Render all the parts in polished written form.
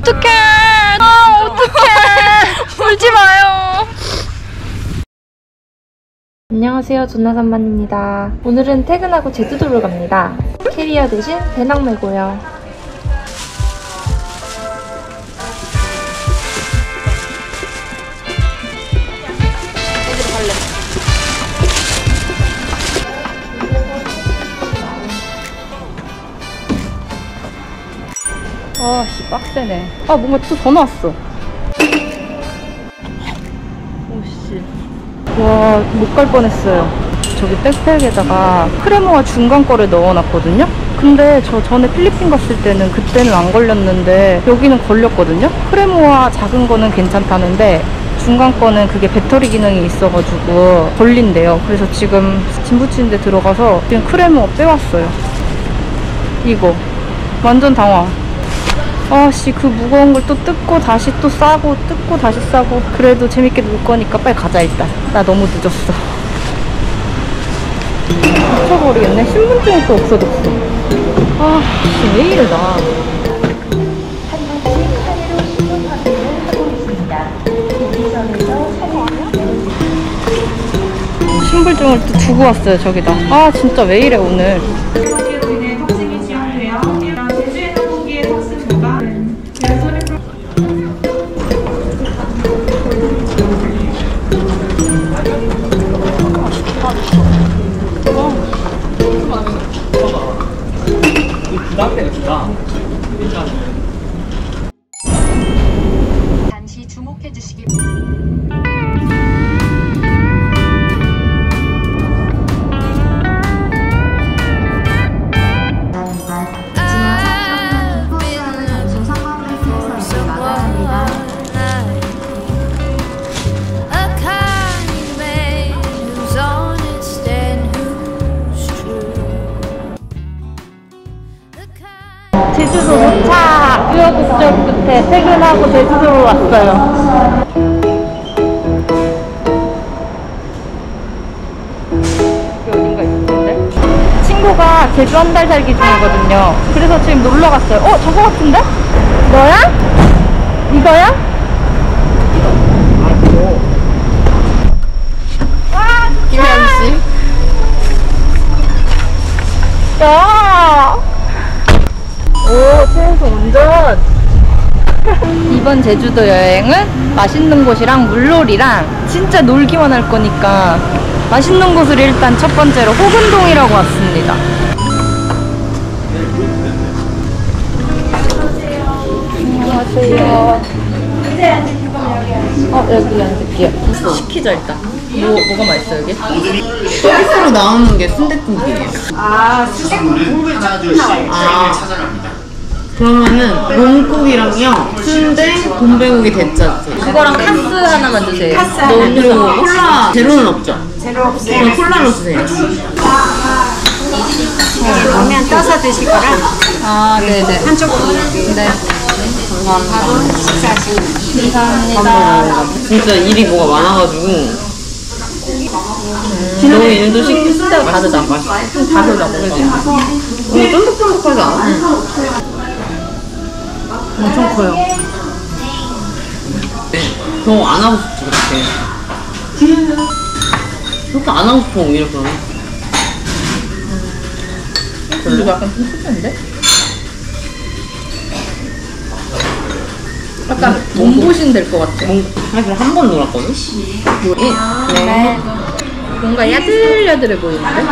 어떡해. 아, 어떡해. 울지 마요. 안녕하세요, 조나산만입니다. 오늘은 퇴근하고 제주도를 갑니다. 캐리어 대신 배낭 메고요. 아씨, 빡세네. 아, 뭔가 또 전화 왔어. 오씨. 와, 못 갈 뻔했어요. 저기 백팩에다가 크레모와 중간 거를 넣어놨거든요? 근데 저 전에 필리핀 갔을 때는 그때는 안 걸렸는데 여기는 걸렸거든요? 크레모와 작은 거는 괜찮다는데 중간 거는 그게 배터리 기능이 있어가지고 걸린대요. 그래서 지금 짐 붙이는 데 들어가서 지금 크레모 빼왔어요. 이거 완전 당황. 아씨, 그 무거운 걸 또 뜯고 다시 또 싸고 뜯고 다시 싸고. 그래도 재밌게 놀 거니까 빨리 가자. 일단 나 너무 늦었어. 미쳐버리겠네. 신분증이 또 없어졌어. 아씨, 왜 이래 나. 한 번씩 카드로 신분 확인을 하고 있습니다. 대기선에서 신분증을 또 두고 왔어요, 저기다. 아, 진짜 왜 이래 오늘. 잠시 주목해 주시기 제주도 도착! 우여곡절 끝에 퇴근하고 제주도로 왔어요. 여기 어딘가 있을 텐데? 친구가 제주 한 달 살기 중이거든요. 그래서 지금 놀러 갔어요. 어? 저거 같은데? 너야? 이거야? 와! 김현씨. 야! 오, 최연소 운전! 이번 제주도 여행은 맛있는 곳이랑 물놀이랑 진짜 놀기만 할 거니까 맛있는 곳을 일단 첫 번째로 호근동이라고 왔습니다. 안녕하세요. 여기 앉을게요. 시키자 일단. 뭐가 맛있어 여기? 서비스로 나오는 게 순댓국이에요. 아, 순댓국을 조금 나와요. 그러면은 롱국이랑요 순대, 곰배국이 대짜지. 그거랑 카스 하나만 주세요. 카스 그리고 콜라 제로는 없죠? 제로 없어요. 그럼 콜라로 주세요. 그러면 떠서 드실 거라 아, 네네. 한쪽으로 네. 바로 식사하시고. 감사합니다. 진짜 일이 뭐가 많아가지고 너무 일도 시키고 순대가 다르다. 좀 다르다, 그지? 너무 쫀득쫀득하지 않아? 엄청 커요. 더 안 하고 싶지 그렇게. 그렇게 안 하고 싶어 오히려 그러면. 근데 약간 좀 특이한데? 약간 몸보신 될 것 같아. 사실 한 번 놀았거든? 네. 뭔가 야들야들해 보이는데?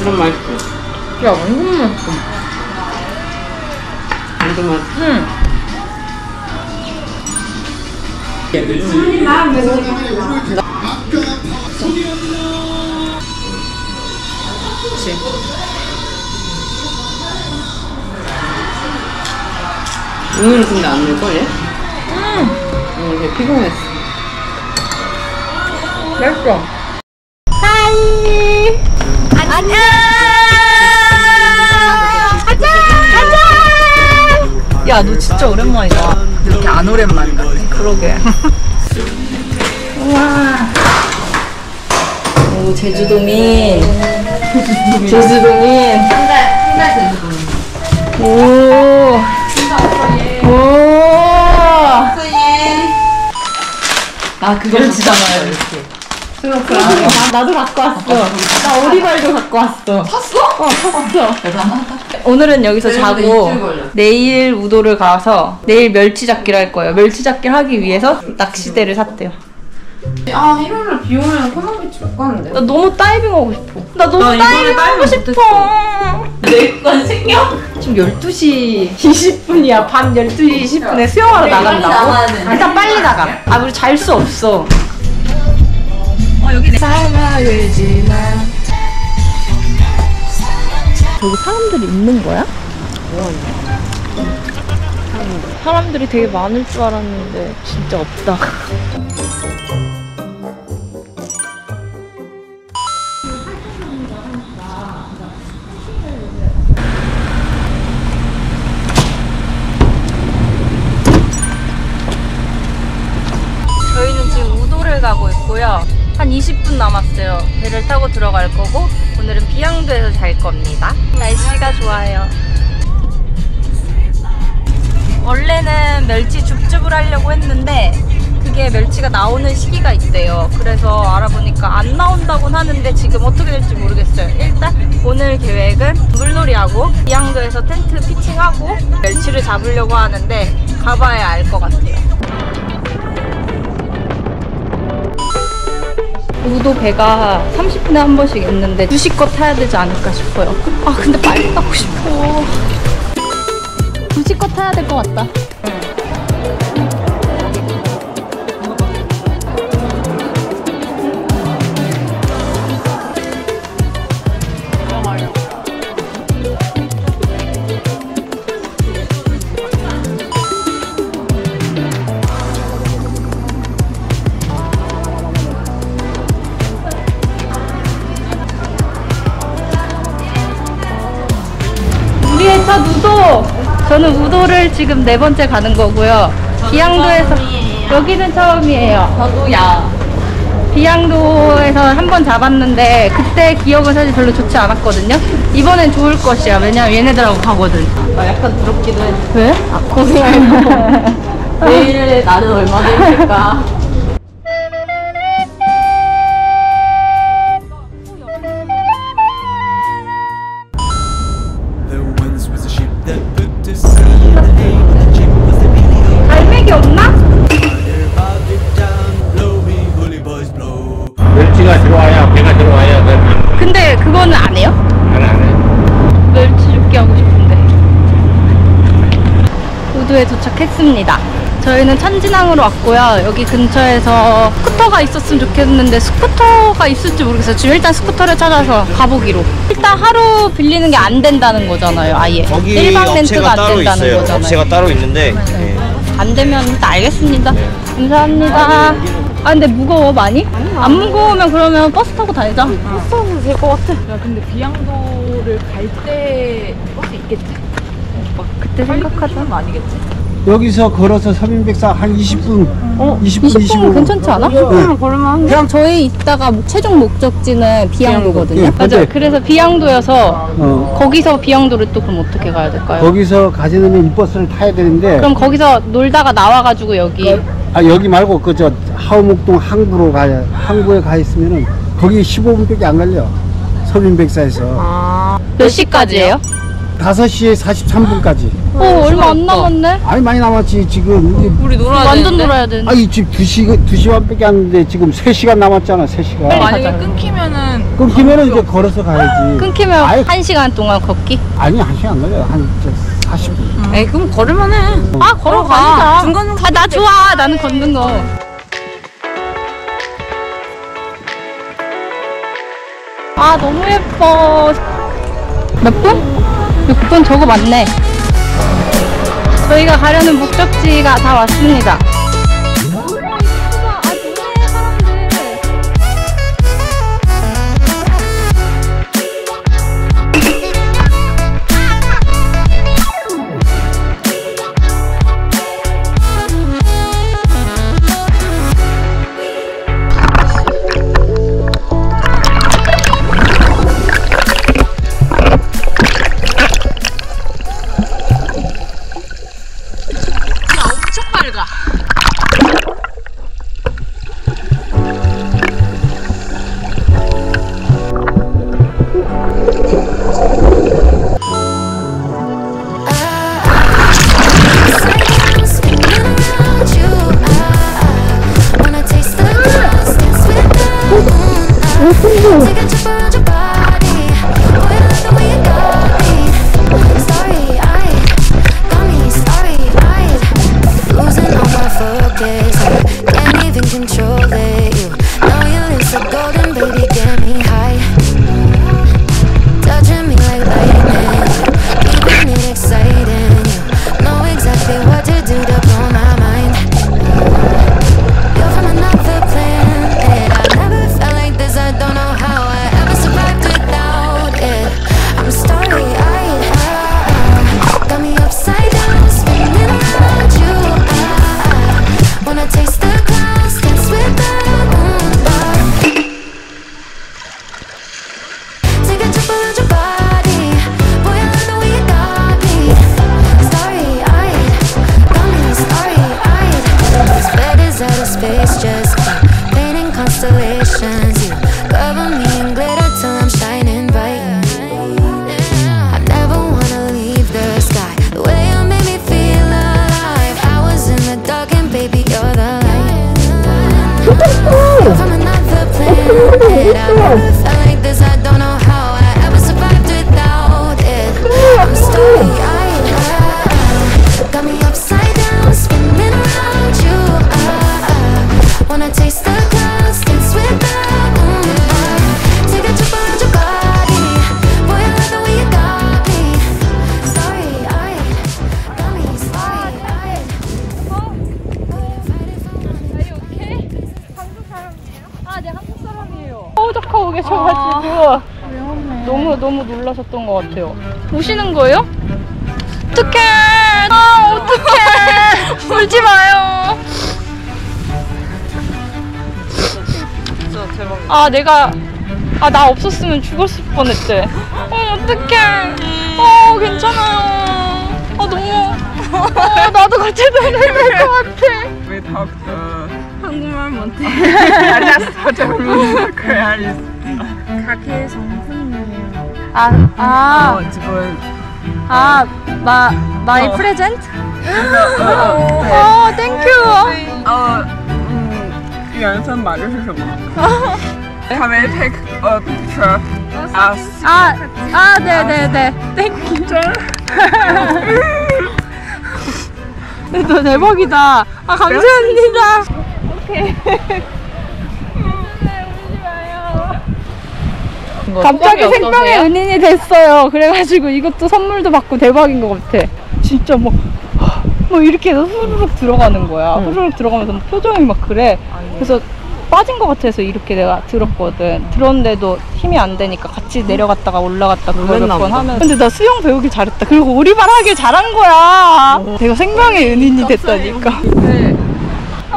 이런 맛있어. 야, 완전 맛있어. 완전 맛있어. 그치. 오늘은 근데 안 놀걸 얘? 오늘 되게 피곤했어. 맛있어. 하이! 안녕! 가자! 가자! 야, 너 진짜 오랜만이다. 이렇게 안 오랜만 같아. 그러게. 우와. 오, 제주도민. 제주도민. 오. 오. 아 그거 좋잖아요 이렇게. 나도 갖고 왔어. 나 오리발도 갖고 왔어. 샀어? 샀어. 오늘은 여기서 그래도 자고 일주일 걸려. 내일 우도를 가서 내일 멸치 잡기를 할 거예요. 멸치 잡기를 하기 위해서 낚시대를 샀대요. 아 일요일날 비 오면 코너비치 못 가는데. 나 너무 다이빙 하고 싶어. 나 너무 나 이번에 다이빙 하고 다이빙 싶어. 내건 생겨? 지금 12시 20분이야. 밤 12시 20분에 수영하러 빨리 나간다고? 나가야 되는데. 일단 빨리 나가. 아, 우리 잘 수 없어. 여기네. 저기 사람들이 있는 거야? 사람들이 되게 많을 줄 알았는데 진짜 없다. 저희는 지금 우도를 가고 있고요. 한 20분 남았어요. 배를 타고 들어갈 거고 오늘은 비양도에서 잘 겁니다. 날씨가 좋아요. 원래는 멸치 줍줍을 하려고 했는데 그게 멸치가 나오는 시기가 있대요. 그래서 알아보니까 안 나온다고는 하는데 지금 어떻게 될지 모르겠어요. 일단 오늘 계획은 물놀이하고 비양도에서 텐트 피칭하고 멸치를 잡으려고 하는데 가봐야 알 것 같아요. 우도 배가 30분에 한 번씩 있는데 2시껏 타야 되지 않을까 싶어요. 아 근데 빨리 가고 싶어. 2시껏 타야 될 것 같다. 우리의 첫 우도! 저는 우도를 지금 4번째 가는 거고요. 비양도에서 여기는 처음이에요. 저도야. 비양도에서 한 번 잡았는데 그때 기억은 사실 별로 좋지 않았거든요. 이번엔 좋을 것이야. 왜냐면 얘네들하고 가거든. 나 약간 부럽기도 해. 왜? 아 고생해요. 내일 나는 얼마나 힘들까. 갈매기 없나? 멸치가 들어와야 배가 들어와야 그러면 근데 그거는 안 해요? 안 해. 멸치 줍기 하고 싶은데. 우도에 도착했습니다. 저희는 천진항으로 왔고요. 여기 근처에서 스쿠터가 있었으면 좋겠는데 스쿠터가 있을지 모르겠어요. 지금 일단 스쿠터를 찾아서 가보기로. 일단 하루 빌리는 게 안 된다는 거잖아요. 아예. 거기 일반 렌트가 업체가 안 따로 된다는 있어요. 거잖아요. 업체가 따로 있는데 네. 안 되면 일단 알겠습니다. 감사합니다. 아 근데 무거워 많이? 안 무거우면 그러면 버스 타고 다니자. 버스 타고 될 것 같아. 야 근데 비양도를 갈 때 버스 있겠지? 막 그때 생각하자. 건 아니겠지? 여기서 걸어서 서민백사 한 20분, 20분, 20분 괜찮지 않아? 그냥 저희 이따가 최종 목적지는 비양도거든요. 예, 맞아요. 근데- 그래서 비양도여서 거기서 비양도를 또 그럼 어떻게 가야 될까요? 거기서 가시려면 이 버스를 타야 되는데, 그럼 거기서 놀다가 나와가지고 여기 여기 말고 그 하우목동 항구로 가야, 항구에 가 있으면은 거기 15분밖에 안 걸려. 서민백사에서 몇 시까지예요? 5시에 43분까지. 얼마 안 남았네. 아니 많이 남았지 지금. 우리 놀아야 완전 되는데? 놀아야 되는데. 아니 지금 2시간밖에 안 됐는데 지금 3시간 남았잖아. 3시간. 만약에 가자. 끊기면은 끊기면은 이제 걸어서 가야지. 끊기면 아예- 1시간 동안 걷기? 아니 1시간 안 걸려. 한 40분. 에이 그럼 걸을만 해. 아 걸어가자. 중간 아 나 좋아. 나는 걷는 거. 아 너무 예뻐. 몇 분? 6분? 저거 맞네. 저희가 가려는 목적지가 다 왔습니다. emotions. You cover me in glitter till I'm shining bright. I never wanna leave the sky. The way you made me feel alive. I was in the dark and baby you're the light. You're from another planet. I never felt like this. I don't know how I ever survived without it. I'm starry-eyed. Got me upside down, spinning around you. Wanna taste the clouds, dance with the moon. Take a trip around your body. Boy, I love the way you got me. Starry-eyed, got me starry-eyed. 네, 한국 사람이에요. 허우적하고 계셔가지고 너무 놀라셨던 것 같아요. 우시는 거예요? 어떡해! 아, 어떡해! 울지 마요. 진짜 대박. 나 없었으면 죽었을 뻔했대. 어떡해. 괜찮아요. 너무. 나도 같이 다녀야 될 것 같아. 왜 닥터? 한국말 못해. 알았어, 좀 그래. 가게 정품이에요. 지금 my present? 땡큐. 연선 맞으실 수 없어. Can I take a picture? 네네네. 땡큐. 너 대박이다. 감사합니다. 오케이. 갑자기 생명의 은인이 됐어요. 그래가지고 이것도 선물도 받고 대박인 것 같아. 진짜 뭐 이렇게 해서 후루룩 들어가는 거야. 후루룩 들어가면서 막 표정이 막 그래. 그래서 빠진 것 같아서 이렇게 내가 들었거든. 들었는데도 힘이 안 되니까 같이 내려갔다가 올라갔다 그걸 몇 번 하면. 근데 나 수영 배우길 잘했다. 그리고 우리말 하길 잘한 거야. 내가 생명의 은인이 됐다니까.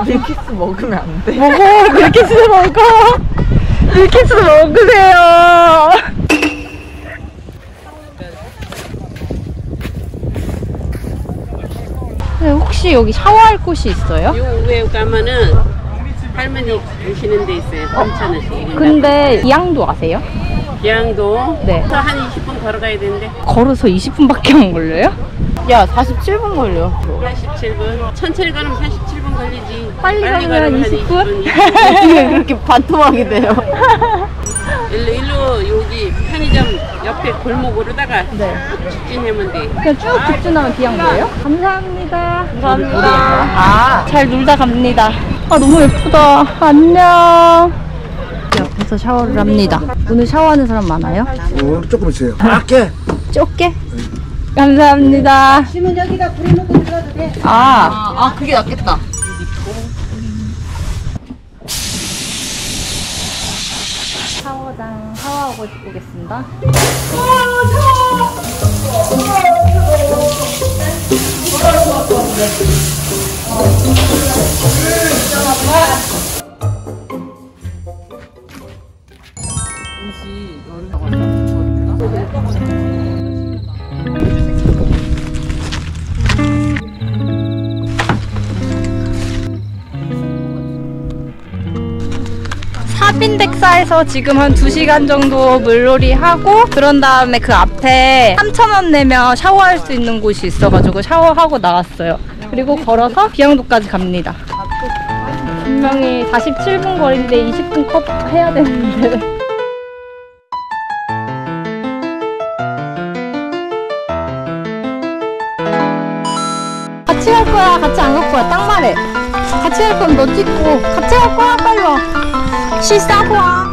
밀키스 먹으면 안 돼. 먹어. 밀키스 먹어. 밀키스 먹으세요. 혹시 여기 샤워할 곳이 있어요? 요 위에 가면은 할머니 계시는 데 있어요. 3,000원씩. 근데 기양도 아세요? 기양도 네. 한 20분 걸어가야 되는데. 걸어서 20분밖에 안 걸려요? 야, 47분 걸려. 47분. 천천히 걸으면 47분 걸리지. 빨리 가면 20분? 어떻게 그렇게 반토막이 돼요? 일로 여기 편의점 옆에 골목으로다가 직진하면 돼. 그냥 쭉 직진하면 기양도예요? 감사합니다. 감사합니다. 잘 놀다 갑니다. 너무 예쁘다. 안녕. 옆에서 샤워를 합니다. 오늘 샤워하는 사람 많아요? 조금 있어요. 작게. 좁게? 감사합니다. 심은 여기다 불에 놓고 들어가도 돼. 그게 낫겠다. 샤워장 샤워하고 오겠습니다. 사빈덱사에서 지금 한 2시간 정도 물놀이 하고 그런 다음에 그 앞에 3,000원 내면 샤워할 수 있는 곳이 있어가지고 샤워하고 나왔어요. 그리고 걸어서 비양도까지 갑니다. 분명히 47분 거리인데 20분 컷 해야 되는데 같이 갈 거야? 같이 안 갈 거야? 딱 말해. 같이 갈 거면 너 찍고 같이 갈 거야? 빨리 와. 시사화